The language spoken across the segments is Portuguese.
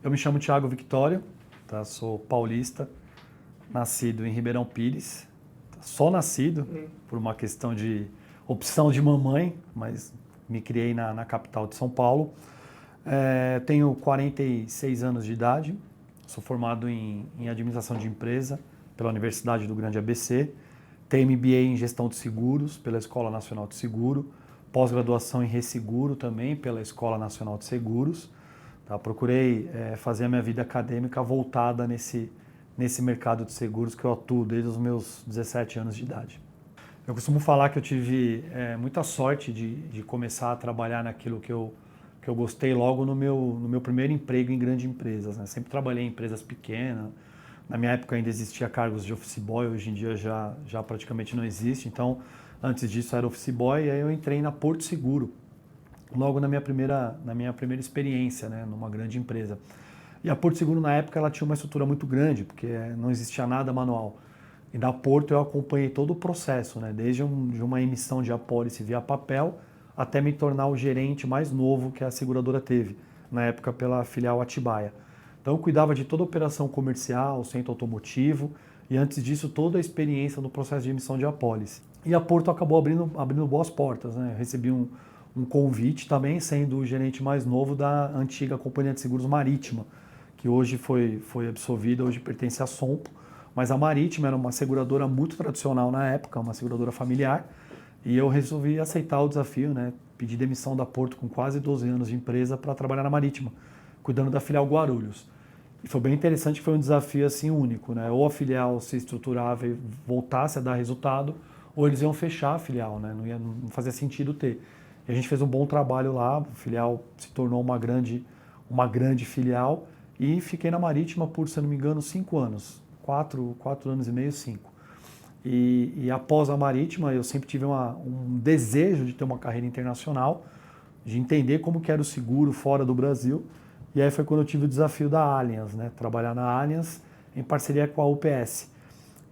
Eu me chamo Thiago Victório, tá? Sou paulista, nascido em Ribeirão Pires, só nascido por uma questão de opção de mamãe, mas me criei na capital de São Paulo. Tenho 46 anos de idade, sou formado em administração de empresa pela Universidade do Grande ABC, tenho MBA em gestão de seguros pela Escola Nacional de Seguro, pós-graduação em Resseguro também pela Escola Nacional de Seguros. Tá? Procurei fazer a minha vida acadêmica voltada nesse mercado de seguros que eu atuo desde os meus 17 anos de idade. Eu costumo falar que eu tive muita sorte de começar a trabalhar naquilo que eu gostei logo no meu primeiro emprego em grandes empresas, né? Sempre trabalhei em empresas pequenas. Na minha época ainda existia cargos de office boy, hoje em dia já praticamente não existe. Então, antes disso era office boy e aí eu entrei na Porto Seguro, logo na minha primeira experiência, né, numa grande empresa. E a Porto Seguro na época ela tinha uma estrutura muito grande, porque não existia nada manual. E na Porto eu acompanhei todo o processo, né, desde de uma emissão de apólice via papel até me tornar o gerente mais novo que a seguradora teve, na época pela filial Atibaia. Então eu cuidava de toda a operação comercial, centro automotivo e antes disso toda a experiência no processo de emissão de apólice. E a Porto acabou abrindo boas portas, né? Eu recebi um convite também, sendo o gerente mais novo da antiga Companhia de Seguros Marítima, que hoje foi absorvida, hoje pertence à Sompo, mas a Marítima era uma seguradora muito tradicional na época, uma seguradora familiar, e eu resolvi aceitar o desafio, né? Pedi demissão da Porto com quase 12 anos de empresa para trabalhar na Marítima, cuidando da filial Guarulhos. E foi bem interessante, foi um desafio assim único, né? Ou a filial se estruturava e voltasse a dar resultado, ou eles iam fechar a filial, né? Não fazia sentido ter. E a gente fez um bom trabalho lá, a filial se tornou uma grande filial e fiquei na Marítima por, se não me engano, 5 anos, 4 anos e meio, 5. E após a Marítima eu sempre tive um desejo de ter uma carreira internacional, de entender como que era o seguro fora do Brasil. E aí foi quando eu tive o desafio da Allianz, né? Trabalhar na Allianz em parceria com a UPS.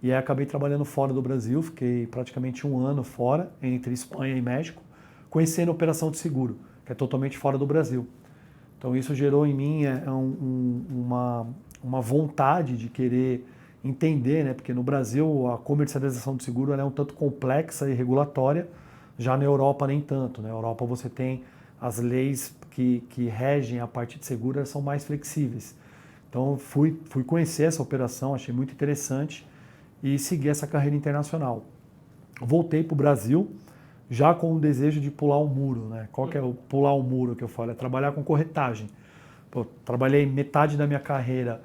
E aí acabei trabalhando fora do Brasil, fiquei praticamente 1 ano fora, entre Espanha e México, conhecendo a operação de seguro, que é totalmente fora do Brasil. Então isso gerou em mim uma vontade de querer entender, né? Porque no Brasil a comercialização de seguro ela é um tanto complexa e regulatória, já na Europa nem tanto. Na Europa você tem as leis que regem a parte de seguro, elas são mais flexíveis. Então fui conhecer essa operação, achei muito interessante e segui essa carreira internacional. Voltei para o Brasil já com o desejo de pular o muro, né? Qual que é o pular o muro que eu falo? É trabalhar com corretagem. Pô, trabalhei metade da minha carreira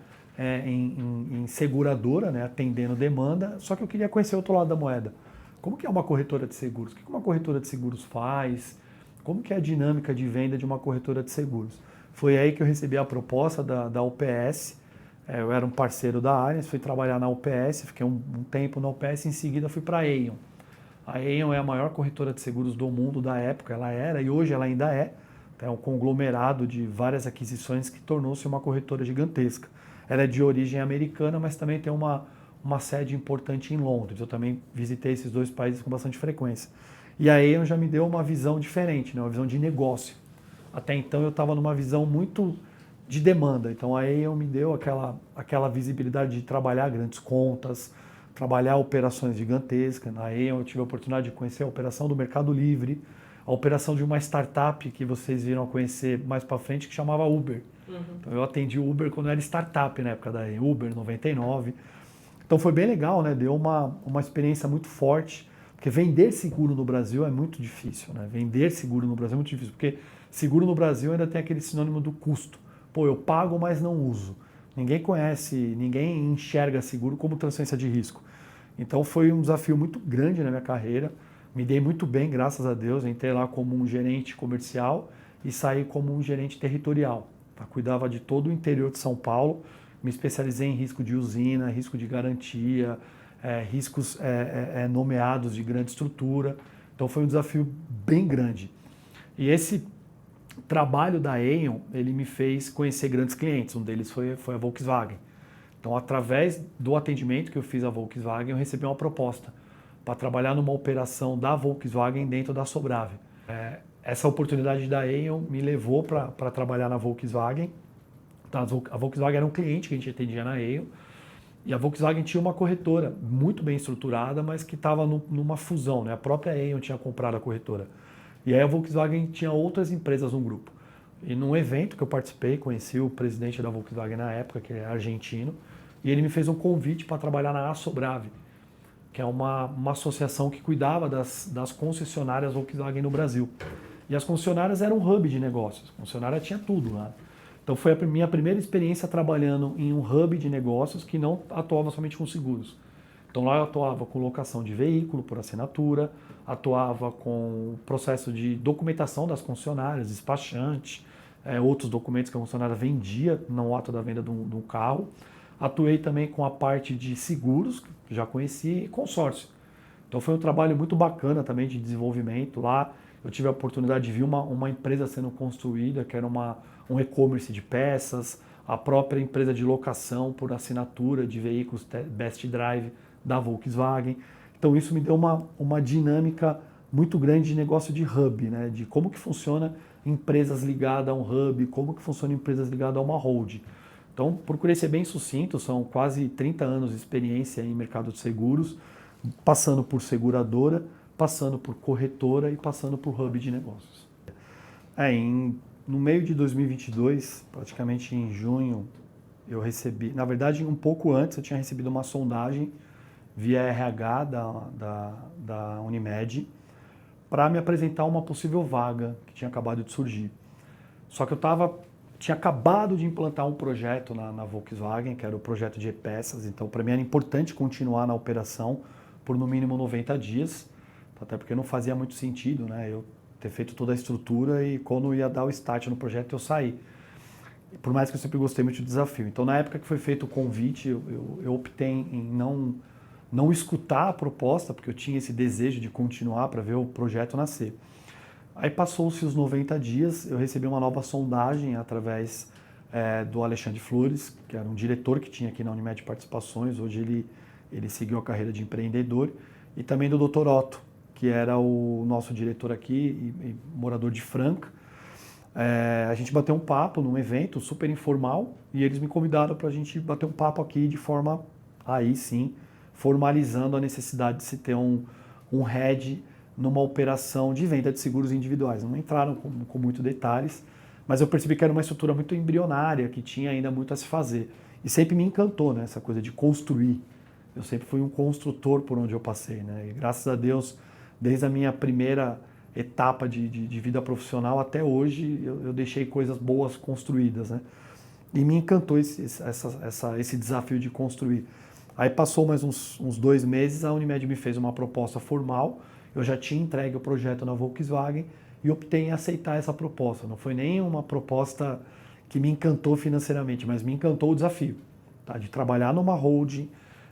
em seguradora, né? Atendendo demanda, só que eu queria conhecer o outro lado da moeda. Como que é uma corretora de seguros? O que uma corretora de seguros faz? Como que é a dinâmica de venda de uma corretora de seguros? Foi aí que eu recebi a proposta da UPS, eu era um parceiro da Allianz, fui trabalhar na UPS, fiquei um tempo na UPS, em seguida fui para a Aon. A Aon é a maior corretora de seguros do mundo da época, ela era e hoje ela ainda é. É um conglomerado de várias aquisições que tornou-se uma corretora gigantesca. Ela é de origem americana, mas também tem uma sede importante em Londres. Eu também visitei esses 2 países com bastante frequência. E a Aon já me deu uma visão diferente, né? Uma visão de negócio. Até então eu estava numa visão muito de demanda. Então a Aon me deu aquela visibilidade de trabalhar grandes contas, trabalhar operações gigantescas. Na Aon eu tive a oportunidade de conhecer a operação do Mercado Livre, a operação de uma startup que vocês viram a conhecer mais para frente, que chamava Uber. Então eu atendi o Uber quando era startup na época da Aon, Uber 99. Então foi bem legal, né? Deu uma experiência muito forte, porque vender seguro no Brasil é muito difícil, né? Vender seguro no Brasil é muito difícil, porque seguro no Brasil ainda tem aquele sinônimo do custo. Pô, eu pago, mas não uso. Ninguém conhece, ninguém enxerga seguro como transferência de risco. Então foi um desafio muito grande na minha carreira. Me dei muito bem, graças a Deus. Entrei lá como um gerente comercial e saí como um gerente territorial. Tá? Cuidava de todo o interior de São Paulo. Me especializei em risco de usina, risco de garantia, riscos nomeados de grande estrutura. Então foi um desafio bem grande. E esse trabalho da Aon, ele me fez conhecer grandes clientes. Um deles foi a Volkswagen. Então, através do atendimento que eu fiz à Volkswagen, eu recebi uma proposta para trabalhar numa operação da Volkswagen dentro da Sobrave. Essa oportunidade da Aon me levou para trabalhar na Volkswagen A Volkswagen era um cliente que a gente atendia na AIO, e a Volkswagen tinha uma corretora muito bem estruturada, mas que estava numa fusão, né? A própria AIO tinha comprado a corretora. E aí a Volkswagen tinha outras empresas no grupo. E num evento que eu participei, conheci o presidente da Volkswagen na época, que é argentino, e ele me fez um convite para trabalhar na Assobrave, que é uma associação que cuidava das concessionárias Volkswagen no Brasil. E as concessionárias eram um hub de negócios, a concessionária tinha tudo lá. Então foi a minha primeira experiência trabalhando em um hub de negócios que não atuava somente com seguros. Então lá eu atuava com locação de veículo por assinatura, atuava com o processo de documentação das concessionárias, despachante, outros documentos que a concessionária vendia no ato da venda de um carro. Atuei também com a parte de seguros, que já conheci, e consórcio. Então foi um trabalho muito bacana também de desenvolvimento. Lá eu tive a oportunidade de ver uma empresa sendo construída, que era um e-commerce de peças, a própria empresa de locação por assinatura de veículos Best Drive da Volkswagen. Então isso me deu uma dinâmica muito grande de negócio de hub, né? De como que funciona empresas ligadas a um hub, como que funciona empresas ligadas a uma hold. Então procurei ser bem sucinto, são quase 30 anos de experiência em mercado de seguros, passando por seguradora, passando por corretora e passando por hub de negócios. No meio de 2022, praticamente em junho, eu recebi, na verdade um pouco antes eu tinha recebido uma sondagem via RH da Unimed para me apresentar uma possível vaga que tinha acabado de surgir. Só que tinha acabado de implantar um projeto na Volkswagen, que era o projeto de e-peças, então para mim era importante continuar na operação por no mínimo 90 dias, até porque não fazia muito sentido, né, eu ter feito toda a estrutura e quando ia dar o start no projeto eu saí. Por mais que eu sempre gostei muito do desafio. Então na época que foi feito o convite, eu optei em não escutar a proposta, porque eu tinha esse desejo de continuar para ver o projeto nascer. Aí passou-se os 90 dias, eu recebi uma nova sondagem através do Alexandre Flores, que era um diretor que tinha aqui na Unimed Participações, hoje ele seguiu a carreira de empreendedor, e também do Dr. Otto, que era o nosso diretor aqui e morador de Franca. A gente bateu um papo num evento super informal e eles me convidaram para a gente bater um papo aqui de forma, aí sim, formalizando a necessidade de se ter um head numa operação de venda de seguros individuais. Não entraram com muitos detalhes, mas eu percebi que era uma estrutura muito embrionária, que tinha ainda muito a se fazer. E sempre me encantou, né, essa coisa de construir. Eu sempre fui um construtor por onde eu passei, né? E graças a Deus, desde a minha primeira etapa de vida profissional até hoje, eu deixei coisas boas construídas, né? E me encantou esse desafio de construir. Aí passou mais uns 2 meses, a Unimed me fez uma proposta formal, eu já tinha entregue o projeto na Volkswagen e optei em aceitar essa proposta. Não foi nem uma proposta que me encantou financeiramente, mas me encantou o desafio, tá? De trabalhar numa holding,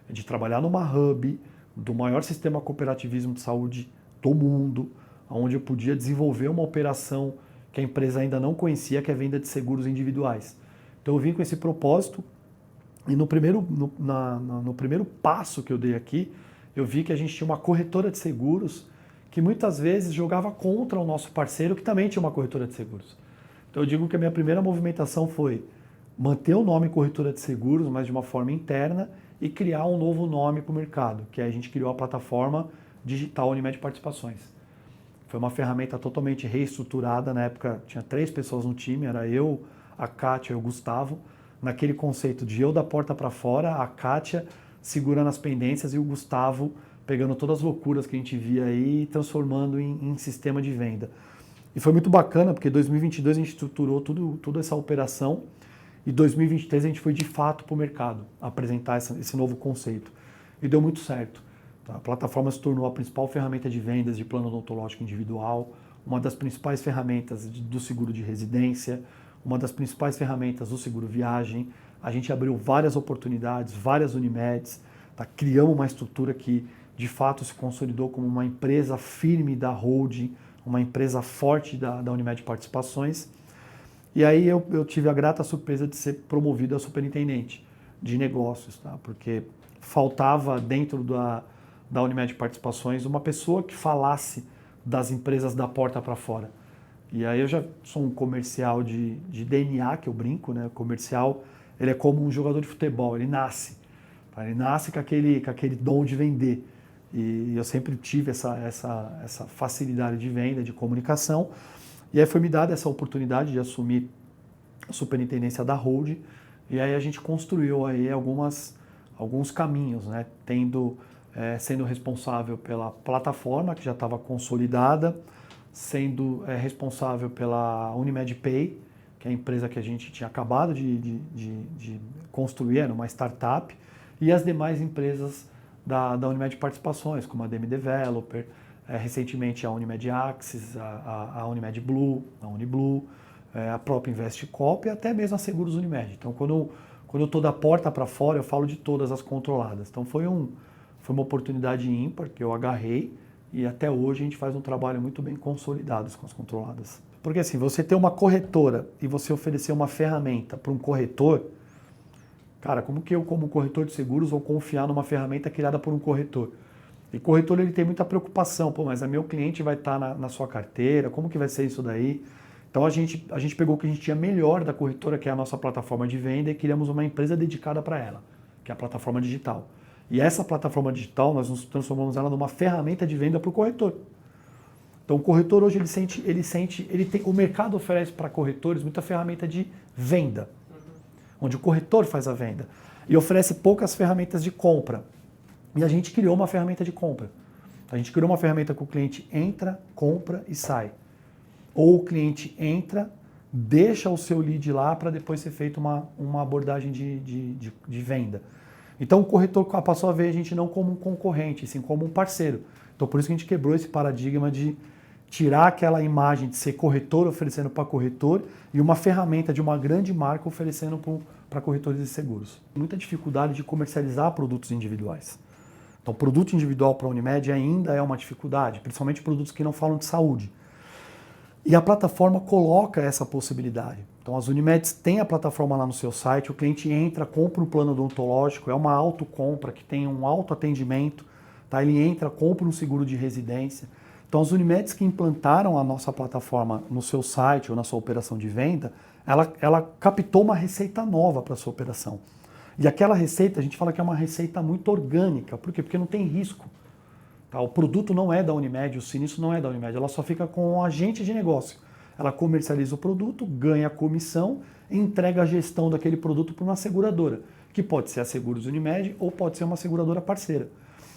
de trabalhar numa hub, do maior sistema cooperativismo de saúde do mundo, onde eu podia desenvolver uma operação que a empresa ainda não conhecia, que é a venda de seguros individuais. Então eu vim com esse propósito e no primeiro passo que eu dei aqui, eu vi que a gente tinha uma corretora de seguros que muitas vezes jogava contra o nosso parceiro, que também tinha uma corretora de seguros. Então eu digo que a minha primeira movimentação foi manter o nome corretora de seguros, mas de uma forma interna, e criar um novo nome para o mercado, que aí a gente criou a plataforma digital Unimed Participações. Foi uma ferramenta totalmente reestruturada, na época tinha 3 pessoas no time, era eu, a Kátia e o Gustavo, naquele conceito de eu da porta para fora, a Kátia segurando as pendências e o Gustavo pegando todas as loucuras que a gente via aí e transformando em sistema de venda. E foi muito bacana, porque em 2022 a gente estruturou toda essa operação e em 2023 a gente foi de fato para o mercado apresentar esse novo conceito. E deu muito certo. A plataforma se tornou a principal ferramenta de vendas de plano odontológico individual, uma das principais ferramentas do seguro de residência, uma das principais ferramentas do seguro viagem. A gente abriu várias oportunidades, várias Unimeds, tá? Criamos uma estrutura que de fato se consolidou como uma empresa firme da holding, uma empresa forte da Unimed Participações. E aí eu tive a grata surpresa de ser promovido a superintendente de negócios, tá? Porque faltava dentro da Unimed Participações uma pessoa que falasse das empresas da porta para fora. E aí eu já sou um comercial de DNA, que eu brinco, né? O comercial, ele é como um jogador de futebol, ele nasce. Tá? Ele nasce com aquele dom de vender. E eu sempre tive essa facilidade de venda, de comunicação. E aí foi me dada essa oportunidade de assumir a superintendência da Hold. E aí a gente construiu aí alguns caminhos, né? Sendo responsável pela plataforma, que já estava consolidada, sendo responsável pela Unimed Pay, que é a empresa que a gente tinha acabado de construir, era uma startup, e as demais empresas da Unimed Participações, como a DM Developer, recentemente a Unimed Axis, a Unimed Blue, a Uniblue, a própria Investcop e até mesmo a Seguros Unimed. Então, quando eu estou da porta para fora, eu falo de todas as controladas. Então, foi uma oportunidade ímpar que eu agarrei e até hoje a gente faz um trabalho muito bem consolidado com as controladas. Porque assim, você ter uma corretora e você oferecer uma ferramenta para um corretor, cara, como que eu, como corretor de seguros, vou confiar numa ferramenta criada por um corretor? E corretor, ele tem muita preocupação, pô, mas meu cliente vai estar na sua carteira, como que vai ser isso daí? Então a gente pegou o que a gente tinha melhor da corretora, que é a nossa plataforma de venda, e criamos uma empresa dedicada para ela, que é a plataforma digital. E essa plataforma digital, nós nos transformamos ela numa ferramenta de venda para o corretor. Então o corretor hoje o mercado oferece para corretores muita ferramenta de venda, onde o corretor faz a venda, e oferece poucas ferramentas de compra. E a gente criou uma ferramenta de compra. A gente criou uma ferramenta que o cliente entra, compra e sai. Ou o cliente entra, deixa o seu lead lá para depois ser feita uma abordagem de venda. Então o corretor passou a ver a gente não como um concorrente, sim como um parceiro. Então por isso que a gente quebrou esse paradigma de tirar aquela imagem de ser corretor oferecendo para corretor e uma ferramenta de uma grande marca oferecendo para corretores de seguros. Muita dificuldade de comercializar produtos individuais. Então produto individual para a Unimed ainda é uma dificuldade, principalmente produtos que não falam de saúde. E a plataforma coloca essa possibilidade. Então as Unimeds têm a plataforma lá no seu site, o cliente entra, compra um plano odontológico, é uma autocompra que tem um autoatendimento, tá? Ele entra, compra um seguro de residência. Então as Unimeds que implantaram a nossa plataforma no seu site ou na sua operação de venda, ela captou uma receita nova para a sua operação. E aquela receita, a gente fala que é uma receita muito orgânica. Por quê? Porque não tem risco. Tá? O produto não é da Unimed, o sinistro não é da Unimed, ela só fica com o agente de negócio. Ela comercializa o produto, ganha a comissão e entrega a gestão daquele produto para uma seguradora, que pode ser a Seguros Unimed ou pode ser uma seguradora parceira.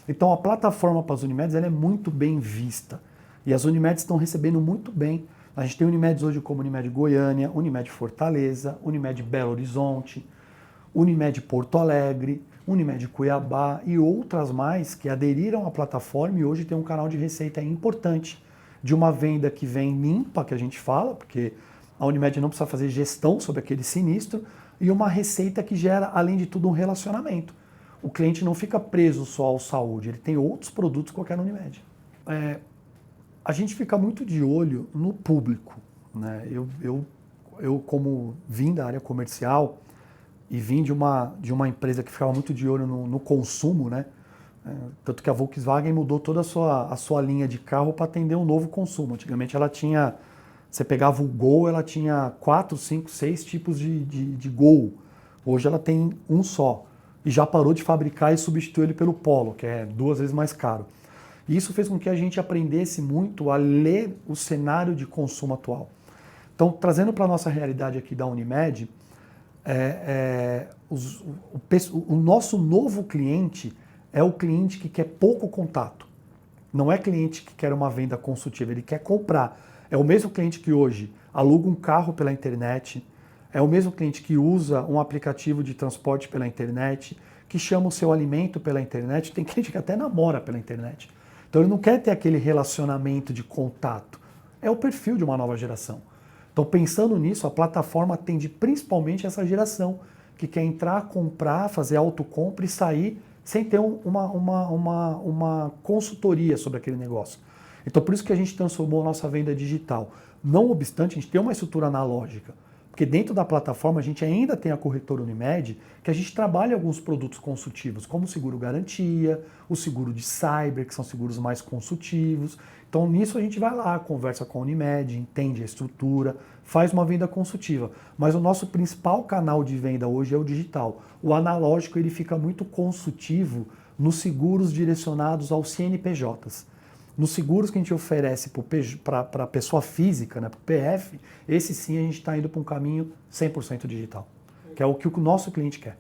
Então a plataforma para as Unimeds ela é muito bem vista e as Unimeds estão recebendo muito bem. A gente tem Unimeds hoje como Unimed Goiânia, Unimed Fortaleza, Unimed Belo Horizonte, Unimed Porto Alegre, Unimed Cuiabá e outras mais que aderiram à plataforma e hoje tem um canal de receita importante de uma venda que vem limpa, que a gente fala, porque a Unimed não precisa fazer gestão sobre aquele sinistro, e uma receita que gera, além de tudo, um relacionamento. O cliente não fica preso só ao saúde, ele tem outros produtos qualquer na Unimed. A gente fica muito de olho no público, né? Eu como vim da área comercial e vim de uma empresa que ficava muito de olho no consumo, né? Tanto que a Volkswagen mudou toda a sua linha de carro para atender um novo consumo. Antigamente ela tinha, você pegava o Gol, ela tinha 4, 5, 6 tipos de Gol. Hoje ela tem um só. E já parou de fabricar e substituiu ele pelo Polo, que é 2 vezes mais caro. E isso fez com que a gente aprendesse muito a ler o cenário de consumo atual. Então, trazendo para a nossa realidade aqui da Unimed, o nosso novo cliente é o cliente que quer pouco contato. Não é cliente que quer uma venda consultiva, ele quer comprar. É o mesmo cliente que hoje aluga um carro pela internet, é o mesmo cliente que usa um aplicativo de transporte pela internet, que chama o seu alimento pela internet, tem cliente que até namora pela internet. Então ele não quer ter aquele relacionamento de contato. É o perfil de uma nova geração. Então pensando nisso, a plataforma atende principalmente essa geração, que quer entrar, comprar, fazer autocompra e sair sem ter uma consultoria sobre aquele negócio. Então por isso que a gente transformou a nossa venda digital. Não obstante, a gente tem uma estrutura analógica, porque Porque dentro da plataforma a gente ainda tem a corretora Unimed, que a gente trabalha alguns produtos consultivos, como o seguro garantia, o seguro de cyber, que são seguros mais consultivos. Então nisso a gente vai lá, conversa com a Unimed, entende a estrutura, faz uma venda consultiva. Mas o nosso principal canal de venda hoje é o digital. O analógico ele fica muito consultivo nos seguros direcionados aos CNPJs. Nos seguros que a gente oferece para a pessoa física, né, para o PF, esse sim a gente está indo para um caminho 100% digital, que é o que o nosso cliente quer.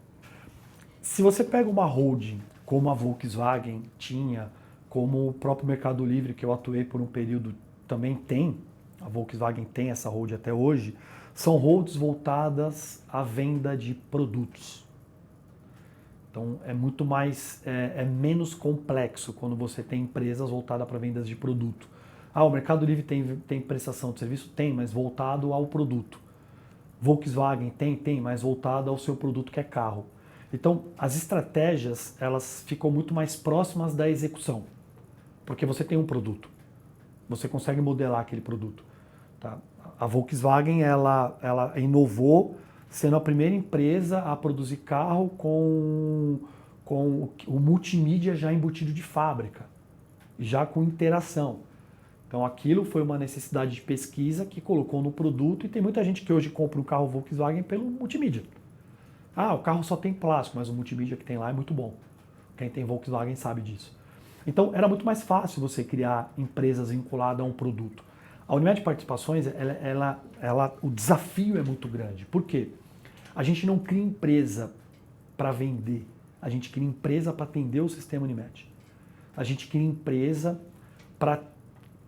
Se você pega uma holding, como a Volkswagen tinha, como o próprio Mercado Livre, que eu atuei por um período, também tem, a Volkswagen tem essa holding até hoje, são holds voltadas à venda de produtos. Então é muito mais, é menos complexo quando você tem empresas voltadas para vendas de produto. Ah, o Mercado Livre tem prestação de serviço? Tem, mas voltado ao produto. Volkswagen tem, mas voltado ao seu produto que é carro. Então as estratégias, elas ficam muito mais próximas da execução, porque você tem um produto, você consegue modelar aquele produto. Tá? A Volkswagen, ela inovou sendo a primeira empresa a produzir carro com o multimídia já embutido de fábrica, já com interação. Então aquilo foi uma necessidade de pesquisa que colocou no produto e tem muita gente que hoje compra um carro Volkswagen pelo multimídia. Ah, o carro só tem plástico, mas o multimídia que tem lá é muito bom. Quem tem Volkswagen sabe disso. Então era muito mais fácil você criar empresas vinculadas a um produto. A Unimed Participações, o desafio é muito grande. Por quê? A gente não cria empresa para vender, a gente cria empresa para atender o sistema Unimed. A gente cria empresa para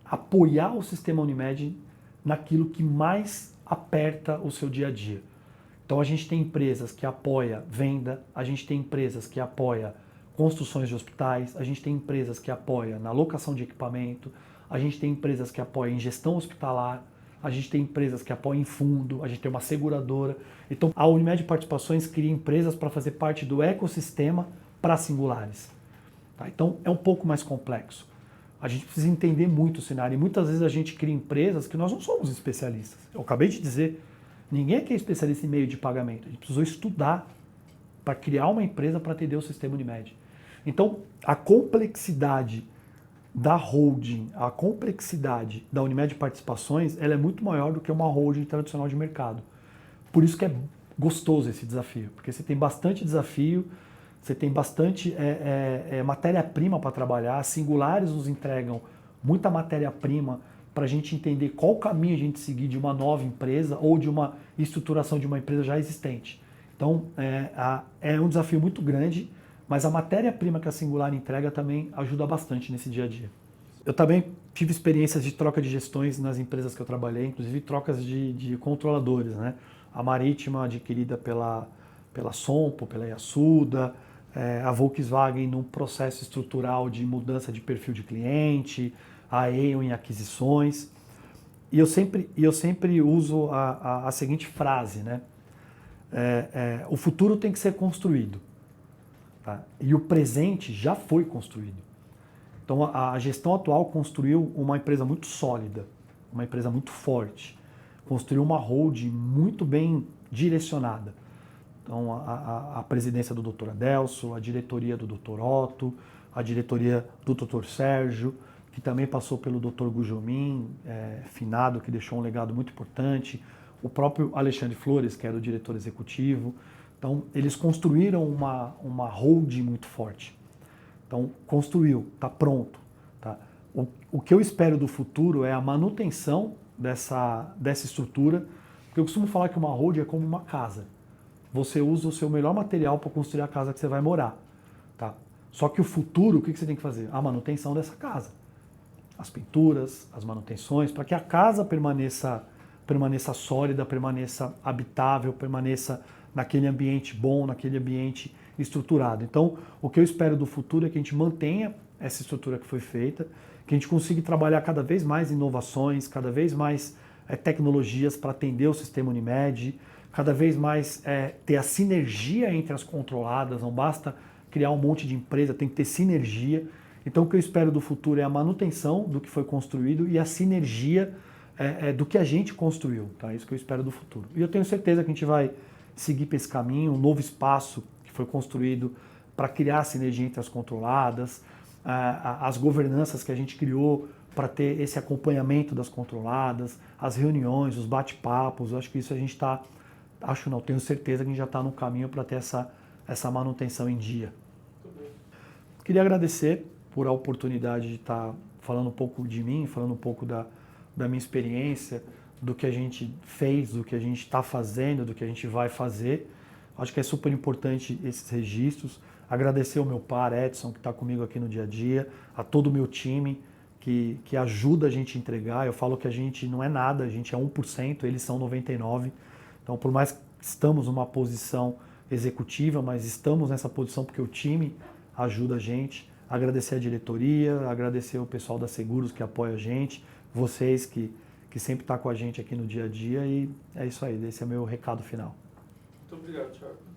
apoiar o sistema Unimed naquilo que mais aperta o seu dia a dia. Então a gente tem empresas que apoiam venda, a gente tem empresas que apoiam construções de hospitais, a gente tem empresas que apoiam na locação de equipamento, a gente tem empresas que apoiam em gestão hospitalar, a gente tem empresas que apoiam em fundo, a gente tem uma seguradora. Então a Unimed Participações cria empresas para fazer parte do ecossistema para singulares. Tá? Então é um pouco mais complexo. A gente precisa entender muito o cenário e muitas vezes a gente cria empresas que nós não somos especialistas. Eu acabei de dizer, ninguém aqui é especialista em meio de pagamento. A gente precisou estudar para criar uma empresa para atender o sistema Unimed. Então a complexidade da holding, a complexidade da Unimed Participações, ela é muito maior do que uma holding tradicional de mercado. Por isso que é gostoso esse desafio, porque você tem bastante desafio, você tem bastante matéria-prima para trabalhar, as singulares nos entregam muita matéria-prima para a gente entender qual caminho a gente seguir de uma nova empresa ou de uma estruturação de uma empresa já existente. Então é um desafio muito grande, mas a matéria-prima que a Singular entrega também ajuda bastante nesse dia a dia. Eu também tive experiências de troca de gestões nas empresas que eu trabalhei, inclusive trocas de controladores, né? A Marítima adquirida pela Sompo, pela Yasuda, a Volkswagen num processo estrutural de mudança de perfil de cliente, a Aon em aquisições. E eu sempre uso a seguinte frase, né? O futuro tem que ser construído. Tá? E o presente já foi construído. Então a gestão atual construiu uma empresa muito sólida, uma empresa muito forte, construiu uma holding muito bem direcionada. Então a presidência do Dr. Adelso, a diretoria do Dr. Otto, a diretoria do Dr. Sérgio, que também passou pelo Dr. Gujomin, finado, que deixou um legado muito importante, o próprio Alexandre Flores, que era o diretor executivo. Então, eles construíram uma holding muito forte. Então, construiu, está pronto. Tá? O que eu espero do futuro é a manutenção dessa estrutura, porque eu costumo falar que uma holding é como uma casa. Você usa o seu melhor material para construir a casa que você vai morar. Tá? Só que o futuro, o que você tem que fazer? A manutenção dessa casa. As pinturas, as manutenções, para que a casa permaneça sólida, permaneça habitável, permaneça naquele ambiente bom, naquele ambiente estruturado. Então, o que eu espero do futuro é que a gente mantenha essa estrutura que foi feita, que a gente consiga trabalhar cada vez mais inovações, cada vez mais tecnologias para atender o sistema Unimed, cada vez mais ter a sinergia entre as controladas, não basta criar um monte de empresa, tem que ter sinergia. Então, o que eu espero do futuro é a manutenção do que foi construído e a sinergia do que a gente construiu, tá? Isso que eu espero do futuro. E eu tenho certeza que a gente vai seguir para esse caminho, um novo espaço que foi construído para criar sinergia entre as controladas, as governanças que a gente criou para ter esse acompanhamento das controladas, as reuniões, os bate-papos. Eu acho que isso a gente está, tenho certeza que a gente já está no caminho para ter essa manutenção em dia. Queria agradecer por a oportunidade de estar falando um pouco de mim, falando um pouco da minha experiência, do que a gente fez, do que a gente está fazendo, do que a gente vai fazer. Acho que é super importante esses registros. Agradecer ao meu par, Edson, que está comigo aqui no dia a dia, a todo o meu time, que ajuda a gente a entregar. Eu falo que a gente não é nada, a gente é 1%, eles são 99%. Então, por mais que estamos numa posição executiva, mas estamos nessa posição porque o time ajuda a gente. Agradecer a diretoria, agradecer o pessoal da Seguros que apoia a gente, vocês que sempre estão com a gente aqui no dia a dia, e é isso aí, esse é o meu recado final. Muito obrigado, Thiago.